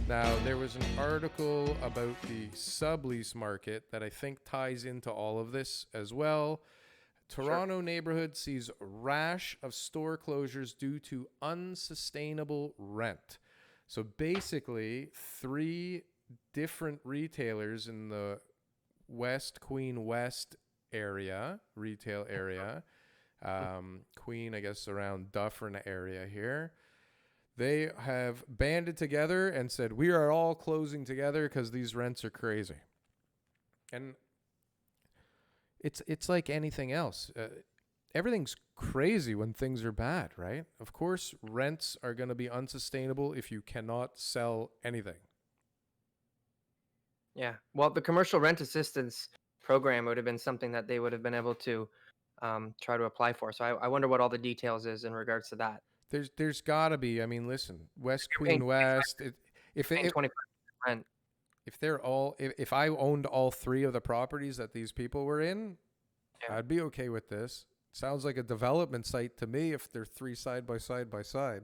Now, there was an article about the sublease market that I think ties into all of this as well. Sure. Toronto neighborhood sees rash of store closures due to unsustainable rent. So basically, three different retailers in the West Queen West area, retail area, Queen, I guess, around Dufferin area here. They have banded together and said, we are all closing together because these rents are crazy. And it's like anything else. Everything's crazy when things are bad, right? Of course, rents are going to be unsustainable if you cannot sell anything. Yeah. Well, the commercial rent assistance program would have been something that they would have been able to try to apply for. So I wonder what all the details is in regards to that. There's got to be. I mean, listen, West You're paying Queen West. If paying it, 25% rent. if they're all, if I owned all three of the properties that these people were in, Yeah. I'd be okay with this. Sounds like a development site to me if they're three side by side by side.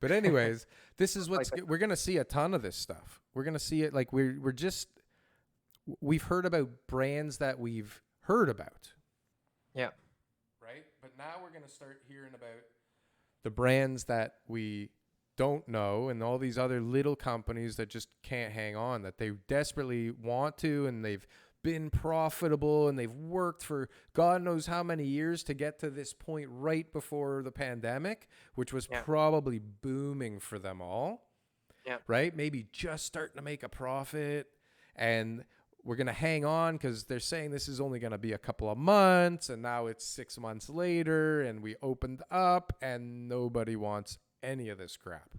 But anyways, this is Like we're gonna see a ton of this stuff. We're gonna see it like we've heard about brands that we've heard about, yeah. right? But now we're gonna start hearing about the brands that we don't know and all these other little companies that just can't hang on, that they desperately want to, and they've been profitable and they've worked for God knows how many years to get to this point right before the pandemic, which was Yeah. probably booming for them all, Yeah. right? Maybe just starting to make a profit, and we're going to hang on because they're saying this is only going to be a couple of months, and now it's 6 months later and we opened up and nobody wants any of this crap.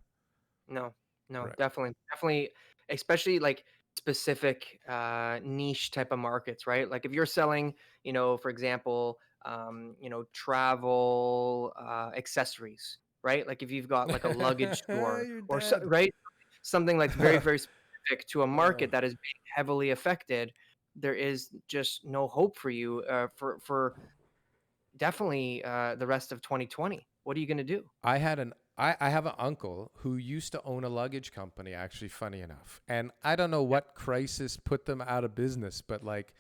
No. No. Right. Definitely, especially like specific niche type of markets, right? Like if you're selling, for example, travel accessories, right? Like if you've got like a luggage store You're or so, dead. right, something like very, very specific to a Uh, market that is being heavily affected, there is just no hope for you for definitely the rest of 2020. What are you going to do? I have an uncle who used to own a luggage company, actually, funny enough. And I don't know what crisis put them out of business, but like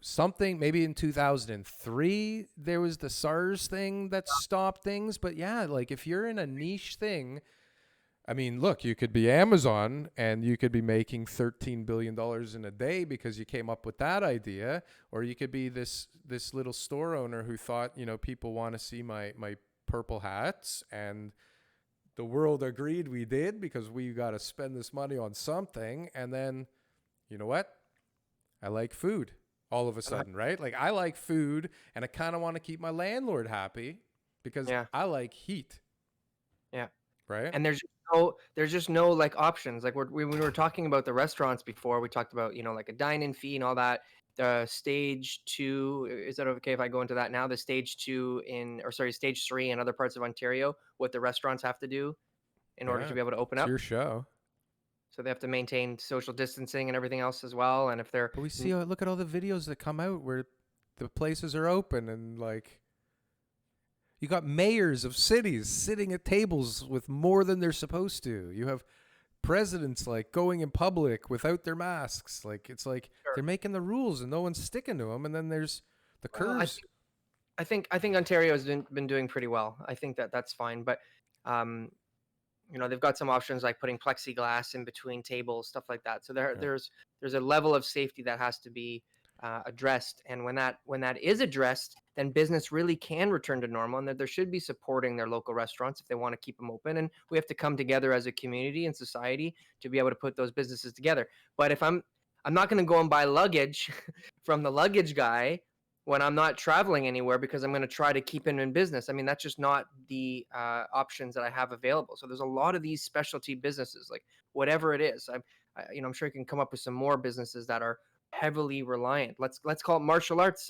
something maybe in 2003 there was the SARS thing that stopped things. But yeah, like if you're in a niche thing, I mean, look, you could be Amazon and you could be making $13 billion in a day because you came up with that idea. Or you could be this little store owner who thought, people want to see my purple hats, and the world agreed we did because we got to spend this money on something. And then, you know what? I like food all of a Uh, sudden, right? Like I like food and I kind of want to keep my landlord happy because Yeah. I like heat, Yeah. right? And there's just no like options. Like when we were talking about the restaurants before, we talked about like a dine-in fee and all that. The stage two, is that okay if I go into that now? The stage two or sorry, stage three in other parts of Ontario, what the restaurants have to do in order to Yeah. be able to open It's up. your show. So they have to maintain social distancing and everything else as well. And if they're But we see, look at all the videos that come out where the places are open and like you got mayors of cities sitting at tables with more than they're supposed to. You have presidents like going in public without their masks. Like it's like they're making the rules and no one's sticking to them. And then there's the well, curves. I think Ontario has been doing pretty well. I think that's fine, but um, they've got some options like putting plexiglass in between tables, stuff like that. So Yeah. there's a level of safety that has to be addressed, and when that is addressed, then business really can return to normal, and that there should be supporting their local restaurants if they want to keep them open. And we have to come together as a community and society to be able to put those businesses together. But if I'm not going to go and buy luggage from the luggage guy when I'm not traveling anywhere because I'm going to try to keep him in business. I mean, that's just not the options that I have available. So there's a lot of these specialty businesses, like whatever it is. I'm sure you can come up with some more businesses that are heavily reliant. Let's call it martial arts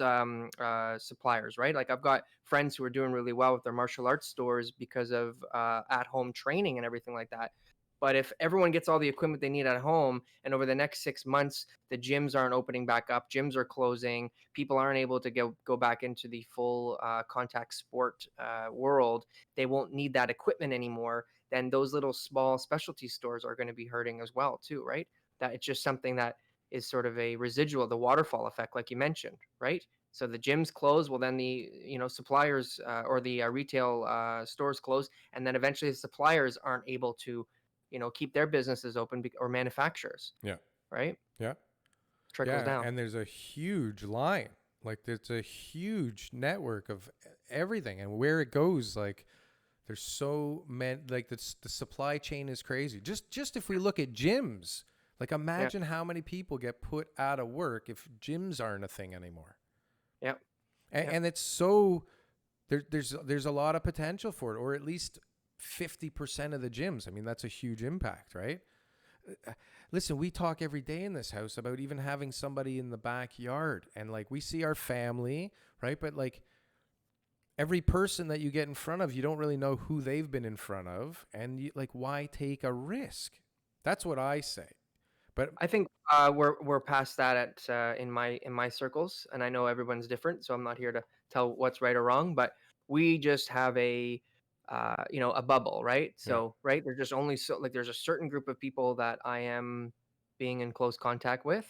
suppliers, right? Like I've got friends who are doing really well with their martial arts stores because of at-home training and everything like that. But if everyone gets all the equipment they need at home, and over the next 6 months, the gyms aren't opening back up, gyms are closing, people aren't able to go back into the full contact sport world, they won't need that equipment anymore. Then those little small specialty stores are going to be hurting as well, too, right? That it's just something that is sort of a residual, the waterfall effect, like you mentioned, right? So the gyms close, well, then the suppliers or the retail stores close, and then eventually the suppliers aren't able to keep their businesses open or manufacturers, Yeah. right? Yeah. Trickles Yeah. down. And there's a huge line. Like there's a huge network of everything, and where it goes, like there's so many, like the supply chain is crazy. Just if we look at gyms, like Yeah. imagine how many people get put out of work if gyms aren't a thing anymore. Yeah. Yeah. And it's so there's a lot of potential for it, or at least 50% of the gyms. I mean, that's a huge impact, right? Listen, we talk every day in this house about even having somebody in the backyard, and like we see our family, right? But like every person that you get in front of, you don't really know who they've been in front of, and like why take a risk? That's what I say. But I think we're past that at in my circles, and I know everyone's different, so I'm not here to tell what's right or wrong. But we just have a bubble, right? yeah, So right, there's just only so like there's a certain group of people that I am being in close contact with,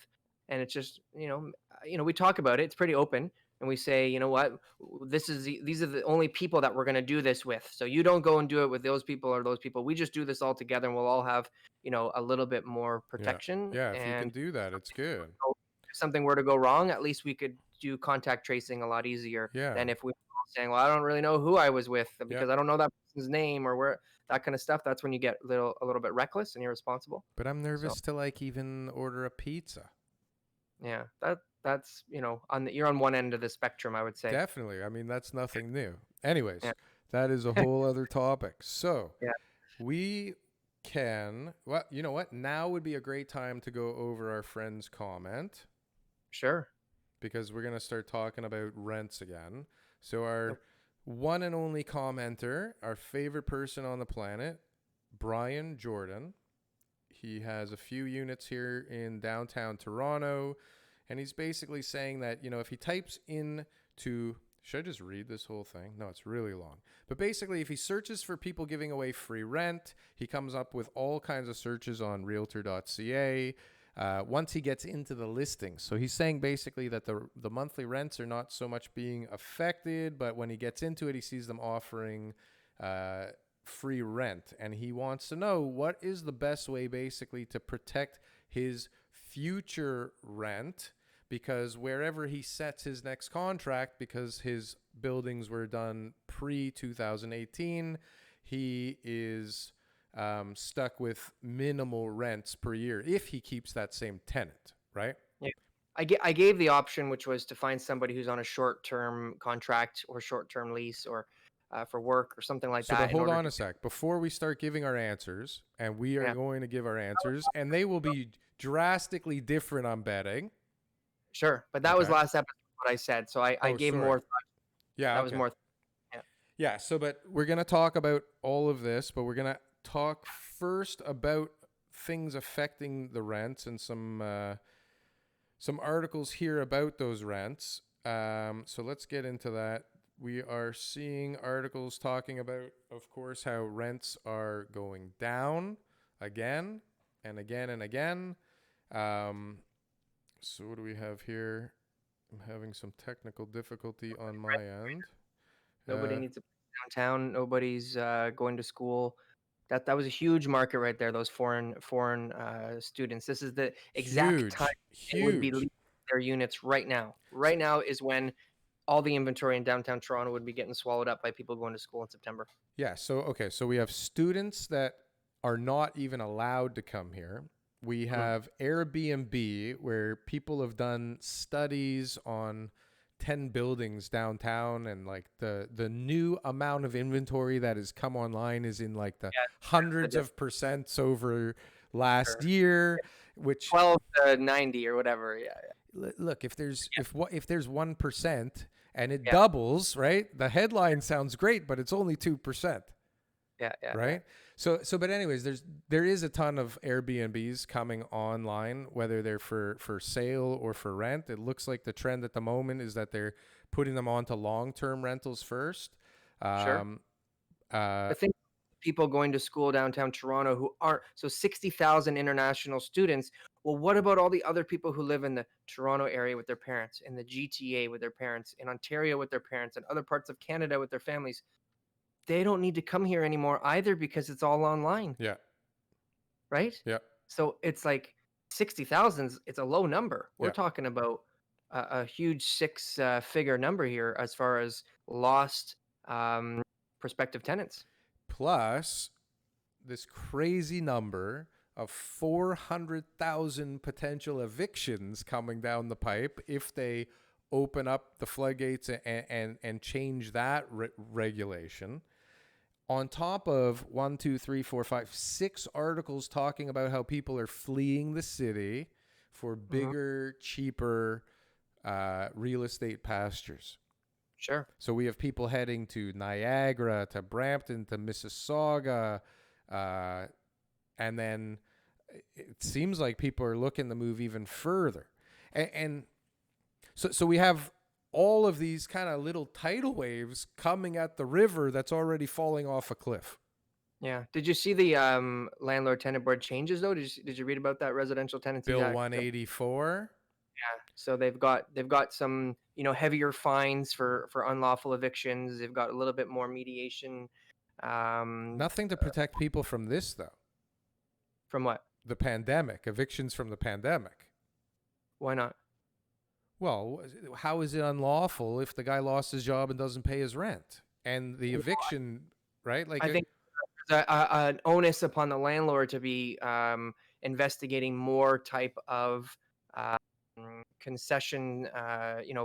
and it's just we talk about it. It's pretty open, and we say, you know what, these are the only people that we're going to do this with. So you don't go and do it with those people or those people. We just do this all together, and we'll all have a little bit more yeah, protection. yeah. If you And can do that, it's good. if something were to go wrong, at least we could do contact tracing a lot easier Yeah, than if we were all saying, well, I don't really know who I was with yeah. because I don't know that person's name or where, that kind of stuff. That's when you get a little bit reckless and irresponsible. But I'm So nervous to like even order a pizza. yeah, that's you're on one end of the spectrum, I would say. Definitely. I mean, that's nothing new. Anyways, Yeah. that is a whole other topic. So Yeah. we can, well, you know what? Now would be a great time to go over our friend's comment Sure. because we're going to start talking about rents again. So our Yep. one and only commenter, our favorite person on the planet, Brian Jordan. He has a few units here in downtown Toronto. And he's basically saying that, if he types in to, should I just read this whole thing? No, it's really long. But basically, if he searches for people giving away free rent, he comes up with all kinds of searches on realtor.ca. Once he gets into the listings. So he's saying basically that the monthly rents are not so much being affected, but when he gets into it, he sees them offering free rent. And he wants to know what is the best way basically to protect his future rent, because wherever he sets his next contract, because his buildings were done pre 2018, he is stuck with minimal rents per year if he keeps that same tenant, right? Yeah. I gave the option, which was to find somebody who's on a short-term contract or short-term lease or for work or something like So, but that in hold order on to. a sec. Before we start giving our answers, and we are Yeah. going to give our answers, and they will be drastically different, I'm betting. Sure, but that was Okay. last episode what I said, so I Oh, gave sorry. more thought. Yeah, That was okay. more. Yeah, Yeah, so but we're going to talk about all of this, but we're going to talk first about things affecting the rents and some articles here about those rents. So let's get into that. We are seeing articles talking about, of course, how rents are going down again and again and again. So what do we have here? I'm having some technical difficulty on my end. nobody Uh, needs a place downtown. Nobody's going to school. That was a huge market right there. Those foreign students. This is the exact time Huge, they would be huge. leaving their units right now. Right now is when all the inventory in downtown Toronto would be getting swallowed up by people going to school in September. Yeah. So, okay. So we have students that are not even allowed to come here. We Mhm. have Airbnb, where people have done studies on 10 buildings downtown, and like the new amount of inventory that has come online is in like the Yeah, the hundreds difference. of percents over last Sure. year, which 12 to 90 or whatever. Yeah, look, if there's 1% and it yeah, doubles, right? The headline sounds great, but it's only 2%. Yeah. right? But anyways, there is a ton of Airbnbs coming online, whether they're for sale or for rent. It looks like the trend at the moment is that they're putting them onto long-term rentals first. Sure. Um, uh, But think people going to school downtown Toronto who aren't, so 60,000 international students. Well, what about all the other people who live in the Toronto area with their parents, in the GTA with their parents, in Ontario with their parents, and other parts of Canada with their families? They don't need to come here anymore either because it's all online, yeah, right? yeah, So it's like 60,000, it's a low number. We're yeah. talking about a huge six-figure number here as far as lost um, prospective tenants. Plus this crazy number of 400,000 potential evictions coming down the pipe if they open up the floodgates and change that regulation. On top of one, two, three, four, five, six articles talking about how people are fleeing the city for Mhm. bigger, cheaper real estate pastures. Sure. So we have people heading to Niagara, to Brampton, to Mississauga, uh, and then it seems like people are looking to move even further. And so we have all of these kind of little tidal waves coming at the river that's already falling off a cliff. Yeah. Did you see the landlord tenant board changes though? Did you read about that Residential Tenancies Bill Act? 184. So they've got some heavier fines for unlawful evictions. They've got a little bit more mediation. Um, Nothing to protect people from this, though. from what? The pandemic, evictions from the pandemic. Why not? Well, how is it unlawful if the guy lost his job and doesn't pay his rent? And the eviction, right? Like, I think there's an onus upon the landlord to be investigating more type of um, concession,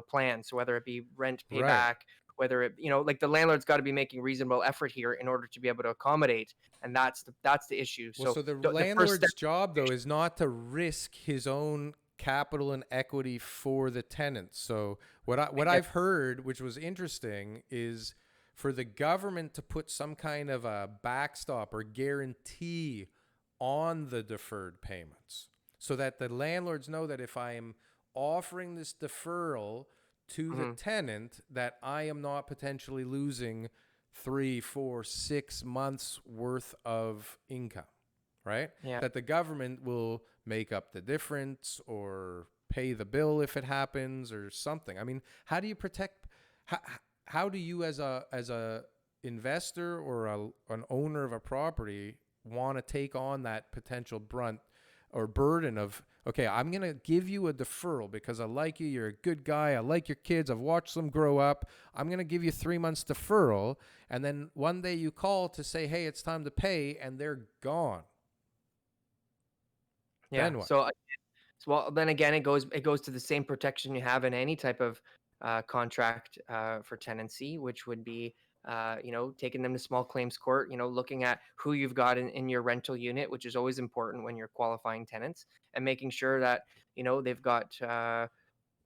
plans. So whether it be rent right. payback, whether like the landlord's got to be making reasonable effort here in order to be able to accommodate, and that's the issue. Well, So so the the first step. landlord's job, though, is not to risk his own capital and equity for the tenants. So what Yeah. I've heard, which was interesting, is for the government to put some kind of a backstop or guarantee on the deferred payments, so that the landlords know that if I am offering this deferral to the Mhm. tenant, that I am not potentially losing 3, 4, 6 months worth of income, right? Yeah. That the government will make up the difference or pay the bill if it happens or something. I mean, how do you protect? How, how do you, as a investor or an owner of a property, want to take on that potential brunt or burden of, okay, I'm going to give you a deferral because I like you. You're a good guy. I like your kids. I've watched them grow up. I'm going to give you 3 months deferral. And then one day you call to say, hey, it's time to pay, and they're gone. Yeah. Then what? So well, then again, it goes to the same protection you have in any type of contract for tenancy, which would be taking them to small claims court. Looking at who you've got in your rental unit, which is always important when you're qualifying tenants, and making sure that they've got I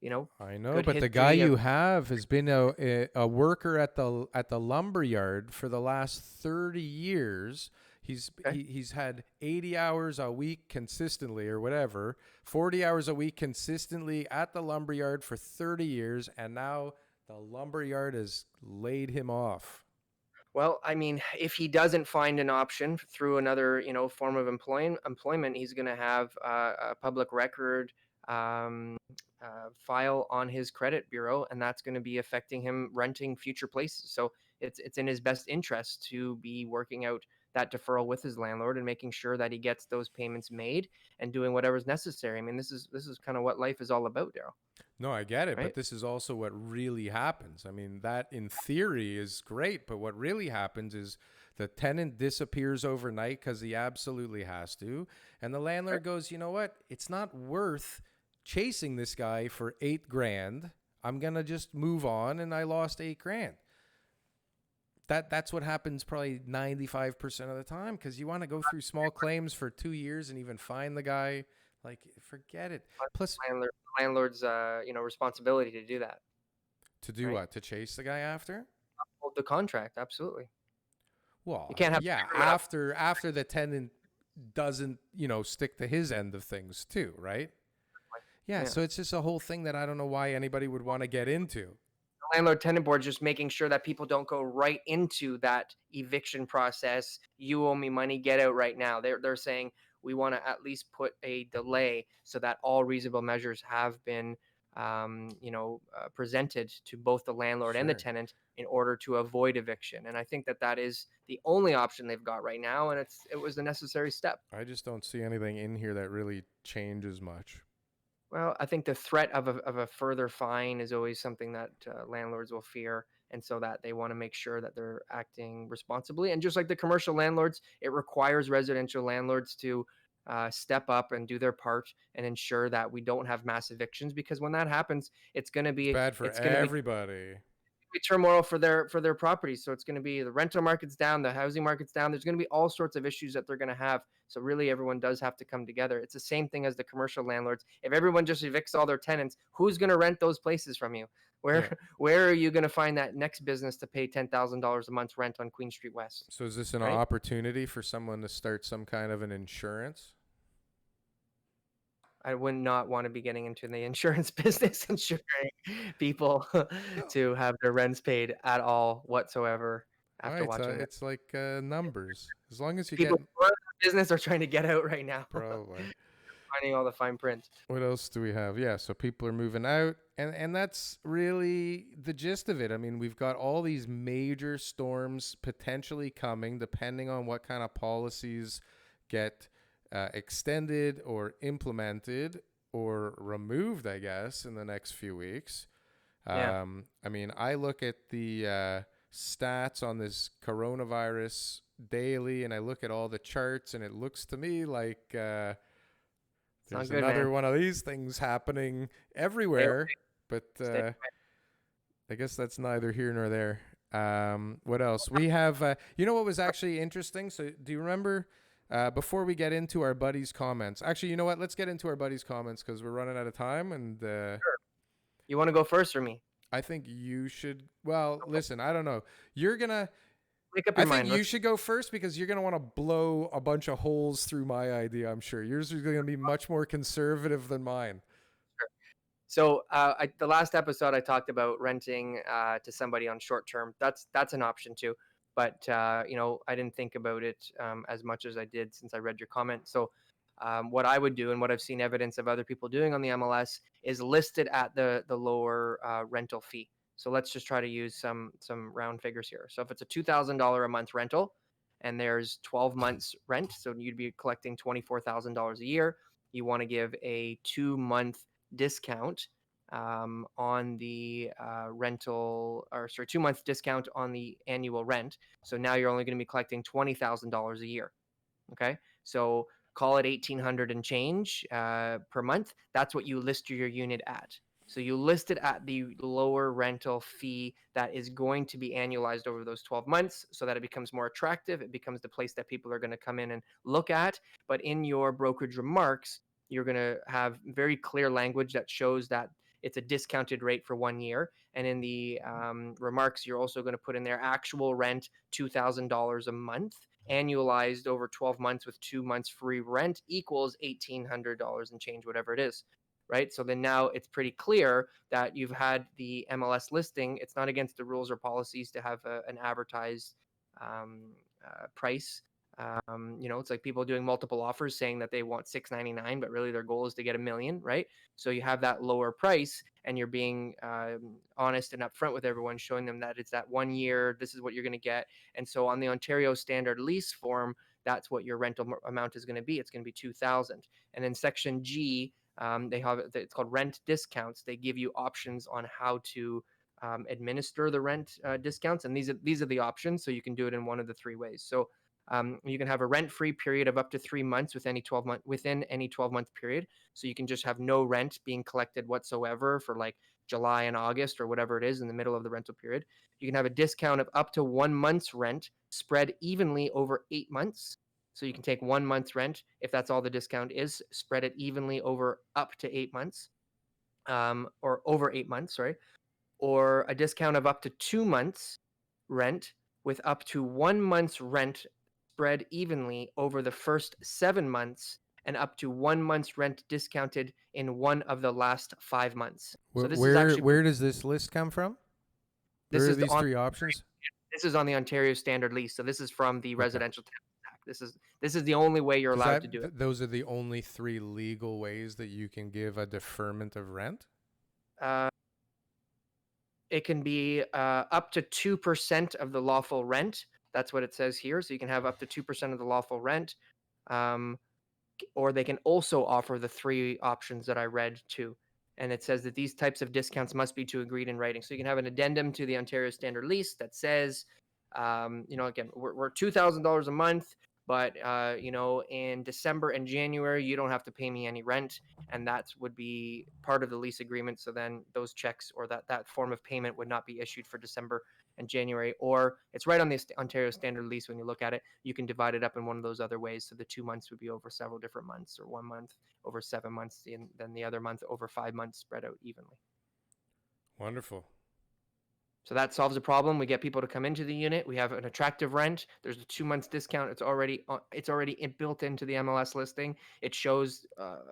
know, good but the guy history of. you have has been a worker at the lumber yard for the last 30 years. Okay. He's had 80 hours a week consistently or whatever, 40 hours a week consistently at the lumber yard for 30 years, and now the lumber yard has laid him off. Well, I mean, if he doesn't find an option through another, form of employment, he's going to have a public record file on his credit bureau, and that's going to be affecting him renting future places. So it's in his best interest to be working out that deferral with his landlord and making sure that he gets those payments made and doing whatever's necessary. I mean, this is kind of what life is all about, Darryl. No, I get it, but Right? this is also what really happens. I mean, that in theory is great, but what really happens is the tenant disappears overnight because he absolutely has to. And the Right. landlord goes, you know what? It's not worth chasing this guy for 8 grand. I'm going to just move on, and I lost 8 grand. That's what happens probably 95% of the time because you want to go through small claims for 2 years and even find the guy. Like, forget it. Plus, Landlord's responsibility to do that. to do Right? what? To chase the guy after? Hold the contract, absolutely. You Well, can't have yeah, everyone up. after the tenant doesn't, stick to his end of things too, right? Yeah, Yeah. so it's just a whole thing that I don't know why anybody would want to get into. Landlord tenant board just making sure that people don't go right into that eviction process. You owe me money, get out right now. They're saying we want to at least put a delay so that all reasonable measures have been presented to both the landlord and the Sure. tenant in order to avoid eviction. And I think that that is the only option they've got right now, and it was a necessary step. I just don't see anything in here that really changes much. Well, I think the threat of a further fine is always something that landlords will fear. And so that they want to make sure that they're acting responsibly. And just like the commercial landlords, it requires residential landlords to step up and do their part and ensure that we don't have mass evictions. Because when that happens, It's bad for it's going to be everybody. turmoil for their properties. So it's going to be the rental market's down, the housing market's down. There's going to be all sorts of issues that they're going to have. So really, everyone does have to come together. It's the same thing as the commercial landlords. If everyone just evicts all their tenants, who's going to rent those places from you? Where Yeah. where are you going to find that next business to pay $10,000 a month rent on Queen Street West? So is this an Right? opportunity for someone to start some kind of an insurance? I would not want to be getting into the insurance business, insuring people to have their rents paid at all whatsoever All after right, so watching that. it's like numbers. As long as you People get who are in the business are trying to get out right now, probably. finding all the fine print. What else do we have? Yeah, so people are moving out, and that's really the gist of it. I mean, we've got all these major storms potentially coming, depending on what kind of policies get extended or implemented or removed, I guess, in the next few weeks. Yeah. I mean, I look at the stats on this coronavirus daily, and I look at all the charts, and it looks to me like It's not there's good, another man. one of these things happening Stay away. everywhere, but Stay away. I guess that's neither here nor there. What else? We have, what was actually interesting? So, do you remember before we get into our buddies' comments? Actually, you know what? Let's get into our buddies' comments because we're running out of time. And You want to go first or me? I think you should. Well, listen, I don't know. You're going to. Make up I your think mind. you Let's. should go first because you're going to want to blow a bunch of holes through my idea, I'm sure. Yours is going to be much more conservative than mine. So the last episode I talked about renting to somebody on short term. That's an option too, but I didn't think about it as much as I did since I read your comment. So what I would do and what I've seen evidence of other people doing on the MLS is listed at the lower rental fee. So let's just try to use some round figures here. So if it's a $2,000 a month rental and there's 12 months rent, so you'd be collecting $24,000 a year. You want to give a 2-month discount on the rental, or sorry, 2 month discount on the annual rent. So now you're only going to be collecting $20,000 a year. Okay, so call it 1,800 and change per month. That's what you list your unit at. So you list it at the lower rental fee that is going to be annualized over those 12 months so that it becomes more attractive. It becomes the place that people are going to come in and look at. But in your brokerage remarks, you're going to have very clear language that shows that it's a discounted rate for 1 year. And in the remarks, you're also going to put in their actual rent, $2,000 a month, annualized over 12 months with 2 months free rent equals $1,800 and change, whatever it is. Right. So then now it's pretty clear that you've had the MLS listing. It's not against the rules or policies to have an advertised price. It's like people doing multiple offers saying that they want $699, but really their goal is to get $1 million, right? So you have that lower price, and you're being honest and upfront with everyone, showing them that it's that 1 year. This is what you're going to get, and so on the Ontario Standard Lease form, that's what your rental amount is going to be. It's going to be $2,000, and in Section G, they have it's called rent discounts. They give you options on how to administer the rent discounts, and these are the options. So you can do it in one of the three ways. So you can have a rent-free period of up to 3 months within any 12-month period. So you can just have no rent being collected whatsoever for like July and August or whatever it is in the middle of the rental period. You can have a discount of up to 1 month's rent spread evenly over 8 months. So you can take 1 month's rent if that's all the discount is, spread it evenly over up to 8 months, or over 8 months, sorry, or a discount of up to 2 months rent with up to 1 month's rent spread evenly over the first 7 months and up to 1 month's rent discounted in one of the last 5 months. So this is actually Where does this list come from? this Where are is these on three options? this is on the Ontario Standard Lease. So this is from the Okay. Residential Tenants Act. This is the only way you're Does allowed to do it. those are the only three legal ways that you can give a deferment of rent? Uh, it can be up to 2% of the lawful rent. That's what it says here. So you can have up to 2% of the lawful rent. Um, or they can also offer the three options that I read too. And it says that these types of discounts must be to agreed in writing. So you can have an addendum to the Ontario Standard Lease that says, again, we're $2,000 a month, but in December and January you don't have to pay me any rent, and that would be part of the lease agreement. So then those checks or that form of payment would not be issued for December and January, or it's right on the Ontario Standard Lease. When you look at it, you can divide it up in one of those other ways. So the 2 months would be over several different months, or 1 month over 7 months, and then the other month over 5 months spread out evenly. Wonderful. So that solves the problem. We get people to come into the unit. We have an attractive rent. There's a 2 months discount. It's already built into the MLS listing. It shows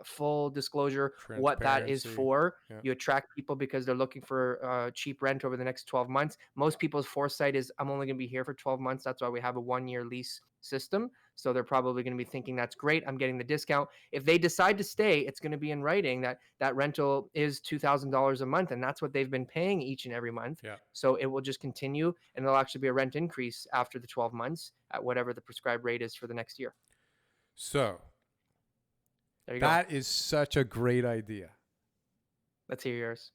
full disclosure what that is Transparency. for. Yeah. You attract people because they're looking for cheap rent over the next 12 months. Most people's foresight is, I'm only going to be here for 12 months. That's why we have a 1-year lease system. So they're probably going to be thinking, that's great, I'm getting the discount. If they decide to stay, it's going to be in writing that that rental is $2,000 a month, and that's what they've been paying each and every month. Yeah. So it will just continue, and there'll actually be a rent increase after the 12 months at whatever the prescribed rate is for the next year. So There you that go. is such a great idea. Let's hear yours.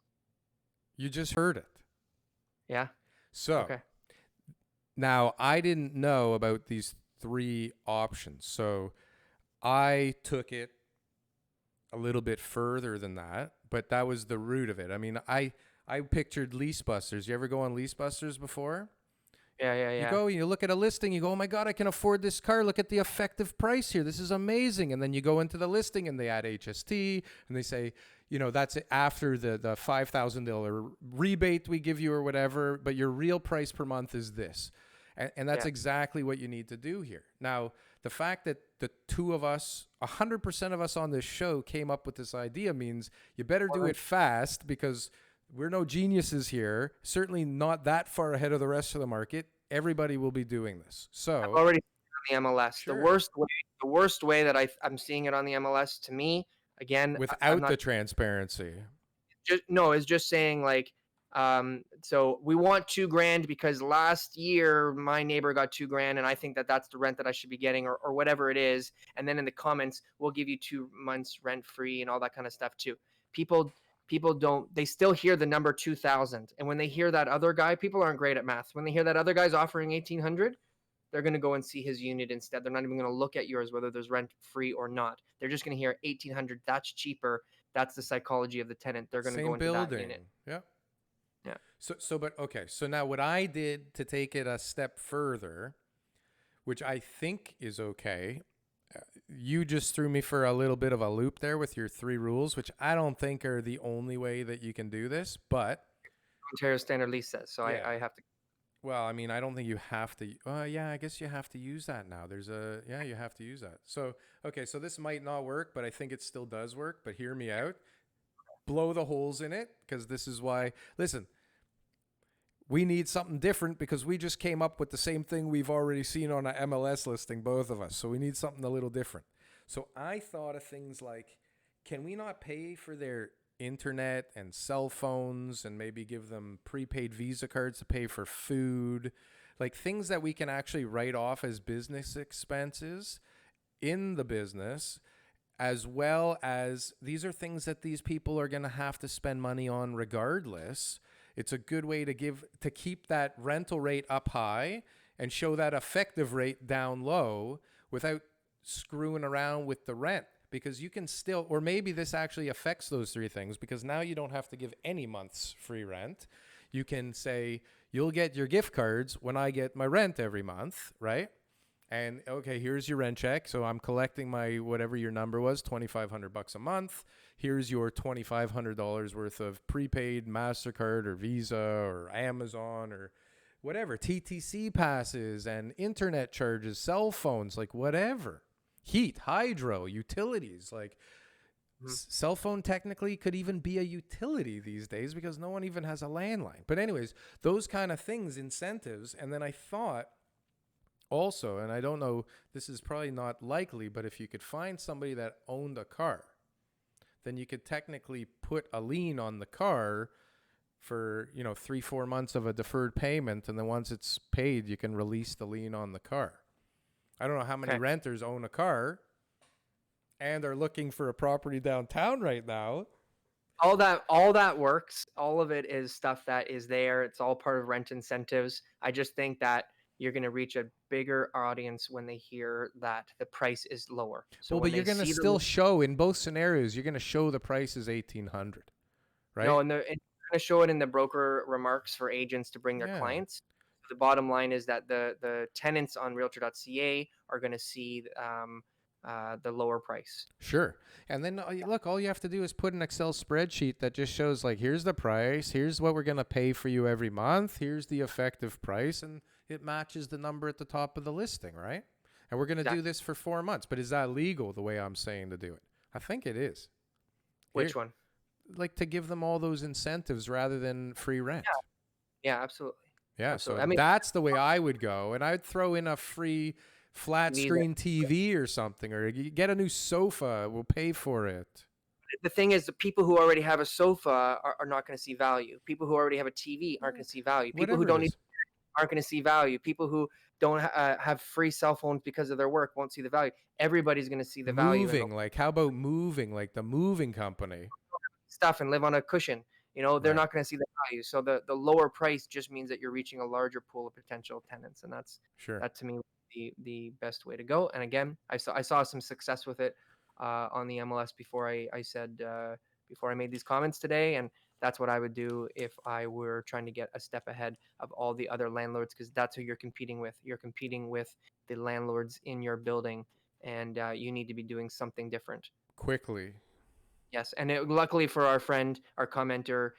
You just heard it. Yeah. So Okay. now I didn't know about these three options. So I took it a little bit further than that, but that was the root of it. I mean, I pictured Lease Busters. You ever go on Lease Busters before? Yeah. You go, you look at a listing, you go, oh my God, I can afford this car. Look at the effective price here. This is amazing. And then you go into the listing and they add HST and they say, that's after the $5,000 rebate we give you or whatever, but your real price per month is this. And that's exactly what you need to do here. Now, the fact that the two of us, 100% of us on this show came up with this idea means you better do it fast, because we're no geniuses here. Certainly not that far ahead of the rest of the market. Everybody will be doing this. So I've already seen it on the MLS. Sure. The worst way that I'm seeing it on the MLS, to me, again, without the transparency. is just saying, like, so we want $2,000 because last year my neighbor got $2,000 and I think that that's the rent that I should be getting, or whatever it is. And then in the comments, we'll give you 2 months rent free and all that kind of stuff too. People they still hear the number 2,000. And when they hear that other guy, people aren't great at math. When they hear that other guy's offering 1,800, they're going to go and see his unit instead. They're not even going to look at yours, whether there's rent free or not. They're just going to hear 1,800. That's cheaper. That's the psychology of the tenant. They're going to go into that unit. Yeah. Yeah. But okay. So now what I did to take it a step further, which I think is okay, you just threw me for a little bit of a loop there with your 3 rules, which I don't think are the only way that you can do this, but Ontario Standard Lease says. So yeah. I have to. Well, I mean, I don't think you have to. Yeah, I guess you have to use that now. You have to use that. So, okay, so this might not work, but I think it still does work. But hear me out. Blow the holes in it, because this is why. Listen, we need something different because we just came up with the same thing we've already seen on an MLS listing, both of us. So we need something a little different. So I thought of things like, can we not pay for their internet and cell phones and maybe give them prepaid Visa cards to pay for food? Like things that we can actually write off as business expenses in the business, as well as these are things that these people are going to have to spend money on regardless. It's a good way to keep that rental rate up high and show that effective rate down low without screwing around with the rent, because you can still, or maybe this actually affects those 3 things, because now you don't have to give any month's free rent. You can say, you'll get your gift cards when I get my rent every month, right? And okay, here's your rent check. So I'm collecting my, whatever your number was, $2,500 a month. Here's your $2,500 worth of prepaid MasterCard or Visa or Amazon or whatever, TTC passes and internet charges, cell phones, like whatever, heat, hydro, utilities, like cell phone technically could even be a utility these days because no one even has a landline. But anyways, those kind of things, incentives. And then I thought also, and I don't know, this is probably not likely, but if you could find somebody that owned a car, then you could technically put a lien on the car for, 3-4 months of a deferred payment, and then once it's paid you can release the lien on the car. I don't know how many Okay. renters own a car and are looking for a property downtown right now. All that works. All of it is stuff that is there. It's all part of rent incentives. I just think that you're going to reach a bigger audience when they hear that the price is lower. So Well, when but they you're going to see still show in both scenarios, you're going to show the price is 1800, right? no, and you're going to show it in the broker remarks for agents to bring their Yeah. clients. The bottom line is that the tenants on Realtor.ca are going to see the lower price. Sure. And then look, all you have to do is put an Excel spreadsheet that just shows like, here's the price, here's what we're going to pay for you every month, here's the effective price, and it matches the number at the top of the listing, right? And we're going to do this for 4 months. But is that legal the way I'm saying to do it? I think it is. Which one? Like to give them all those incentives rather than free rent. Yeah, absolutely. Yeah, Absolutely. so I mean, that's the way I would go. And I'd throw in a free flat TVs screen TV or something, or you get a new sofa, we'll pay for it. the thing is, the people who already have a sofa are not going to see value. People who already have a TV aren't going to see value. People who Whatever don't it need is. aren't going to see value. People who don't have free cell phones because of their work won't see the value. Everybody's going to see the value in Moving, like how about moving, like the moving company? stuff and live on a cushion. They're Right. not going to see the value. So the lower price just means that you're reaching a larger pool of potential tenants, and Sure. that to me the best way to go. And again, I saw some success with it on the MLS before I said before I made these comments today, and that's what I would do if I were trying to get a step ahead of all the other landlords, because that's who you're competing with. You're competing with the landlords in your building, and you need to be doing something different. Quickly. Yes, and luckily for our friend, our commenter,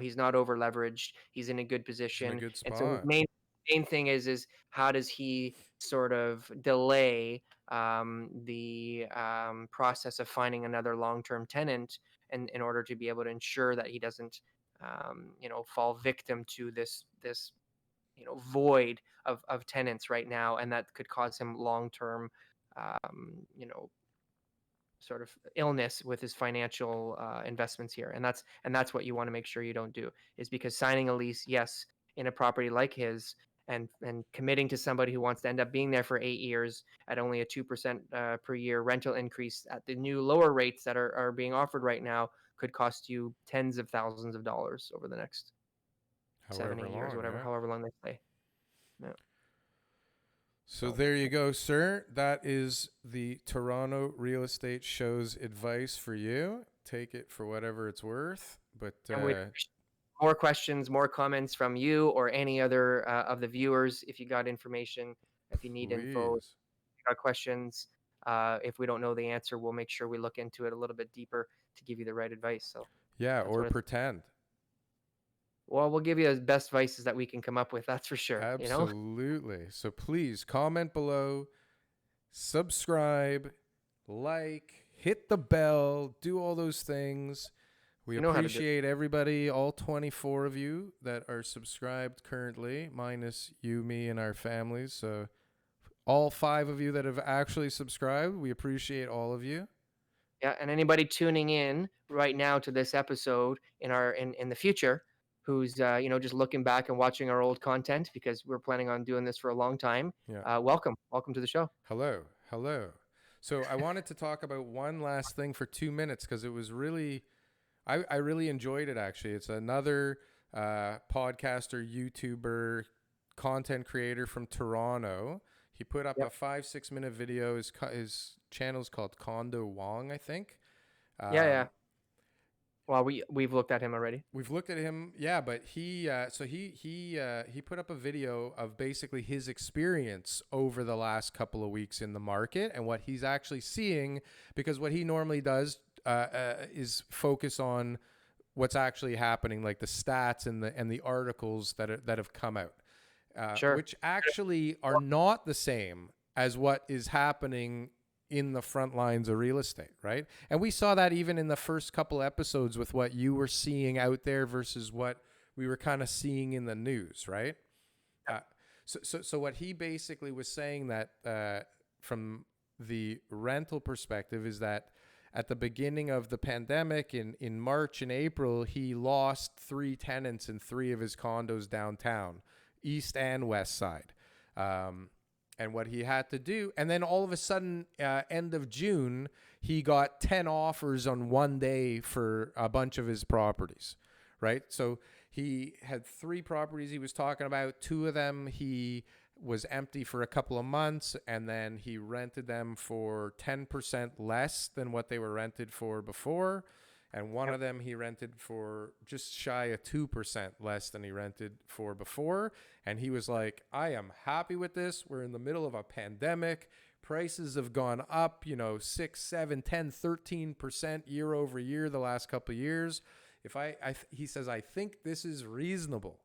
he's not over leveraged. He's in a good He's in a position, good and so his spot. main thing is how does he sort of delay the process of finding another long-term tenant, and in order to be able to ensure that he doesn't, fall victim to this void of tenants right now, and that could cause him long-term, sort of illness with his financial investments here, and that's what you want to make sure you don't do, is because signing a lease, yes, in a property like his, and committing to somebody who wants to end up being there for 8 years at only a 2% per year rental increase at the new lower rates that are being offered right now could cost you tens of thousands of dollars over the next seven, However 8 years, long, whatever, yeah. however long they stay. Yeah. So So there you go, sir. That is the Toronto Real Estate Show's advice for you. Take it for whatever it's worth. But and we more questions, more comments from you or any other of the viewers. If you got information, if you need info, if please. you got questions, if we don't know the answer, we'll make sure we look into it a little bit deeper to give you the right advice. So Yeah, that's or what it's. pretend. Well, we'll give you the best advices that we can come up with. That's for sure. Absolutely. So please comment below, subscribe, like, hit the bell, do all those things. We You know how to do it. appreciate everybody, all 24 of you that are subscribed currently, minus you, me, and our families. So all 5 of you that have actually subscribed, we appreciate all of you. Yeah, and anybody tuning in right now to this episode in the future, who's just looking back and watching our old content, because we're planning on doing this for a long time. Yeah. Welcome to the show. Hello. So I wanted to talk about one last thing for 2 minutes because it was really, I really enjoyed it actually. It's another podcaster, YouTuber, content creator from Toronto. He put up Yep. a 5-6 minute video. His channel's called Condo Wong, I think. Yeah. Well, we've looked at him already. We've looked at him, yeah, but he put up a video of basically his experience over the last couple of weeks in the market and what he's actually seeing, because what he normally does is focus on what's actually happening, like the stats and the articles that have come out. Sure. which actually are not the same as what is happening in the front lines of real estate, right? And we saw that even in the first couple episodes with what you were seeing out there versus what we were kind of seeing in the news, right? Uh, so what he basically was saying that from the rental perspective is that at the beginning of the pandemic in March and April, he lost 3 tenants in 3 of his condos downtown, east and west side. And what he had to do, and then all of a sudden, end of June, he got 10 offers on one day for a bunch of his properties, right? So he had 3 properties he was talking about. 2 of them he was empty for a couple of months, and then he rented them for 10% less than what they were rented for before. And one Yep. of them he rented for just shy of 2% less than he rented for before. And he was like, I am happy with this. We're in the middle of a pandemic. Prices have gone up, 6, 7, 10, 13% year over year the last couple of years. He says, I think this is reasonable,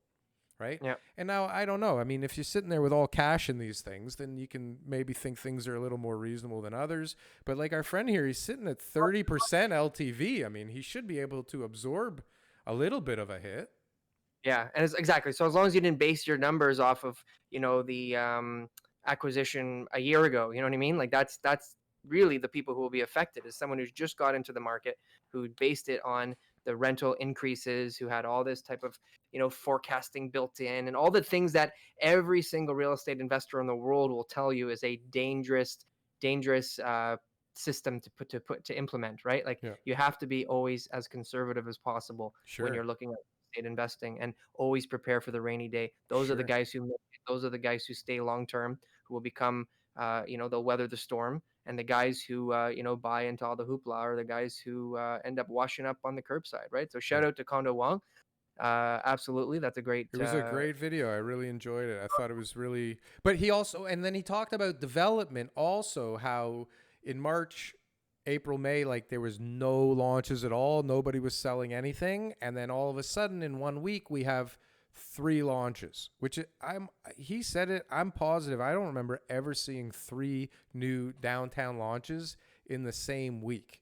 right? Yep. And now I don't know. I mean, if you're sitting there with all cash in these things, then you can maybe think things are a little more reasonable than others. But like our friend here, he's sitting at 30% LTV. I mean, he should be able to absorb a little bit of a hit. Yeah, and it's exactly. So as long as you didn't base your numbers off of, the acquisition a year ago, you know what I mean? Like that's really the people who will be affected is someone who's just got into the market, who based it on the rental increases, who had all this type of, forecasting built in, and all the things that every single real estate investor in the world will tell you is a dangerous system to implement, right? Like Yeah, you have to be always as conservative as possible when you're sure, looking at estate investing, and always prepare for the rainy day. Those are the sure. guys who make it. Those are the guys who stay long term, who will become, they'll weather the storm. And the guys who, buy into all the hoopla are the guys who end up washing up on the curbside, right? So shout Yeah. out to Kondo Wong. Absolutely, that's a great. It was a great video. I really enjoyed it. I thought it was really, but he also, and then he talked about development also, how in March, April, May, like there was no launches at all. Nobody was selling anything. And then all of a sudden in one week, we have 3 launches, which he said it, I'm positive. I don't remember ever seeing 3 new downtown launches in the same week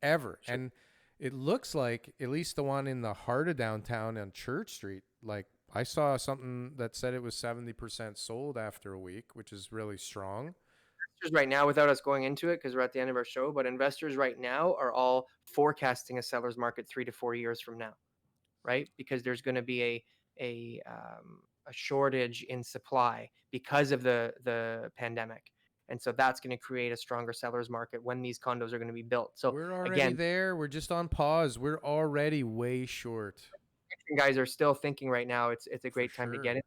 ever. Sure. And it looks like at least the one in the heart of downtown on Church Street, like I saw something that said it was 70% sold after a week, which is really strong. Investors right now, without us going into it, because we're at the end of our show, but investors right now are all forecasting a seller's market 3 to 4 years from now, right? Because there's going to be a shortage in supply because of the pandemic, and so that's going to create a stronger seller's market when these condos are going to be built. So We're already again, there. We're just on pause. We're already way short, guys are still thinking right now it's a for great time to get sure. it.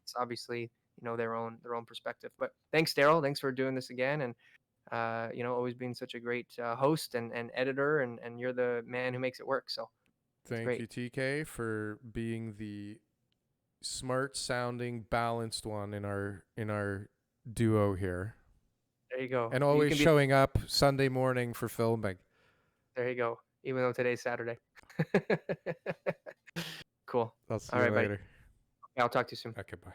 It's obviously their own perspective. But thanks, Daryl. Thanks for doing this again, and always being such a great host and editor, and you're the man who makes it work. So it's Thank great. you, TK, for being the smart sounding, balanced one in our duo here. There you go. And You always can be showing up Sunday morning for filming. there. You go. Even though today's Saturday. Cool. I'll see All you right, buddy. later. I'll talk to you soon. Okay, bye.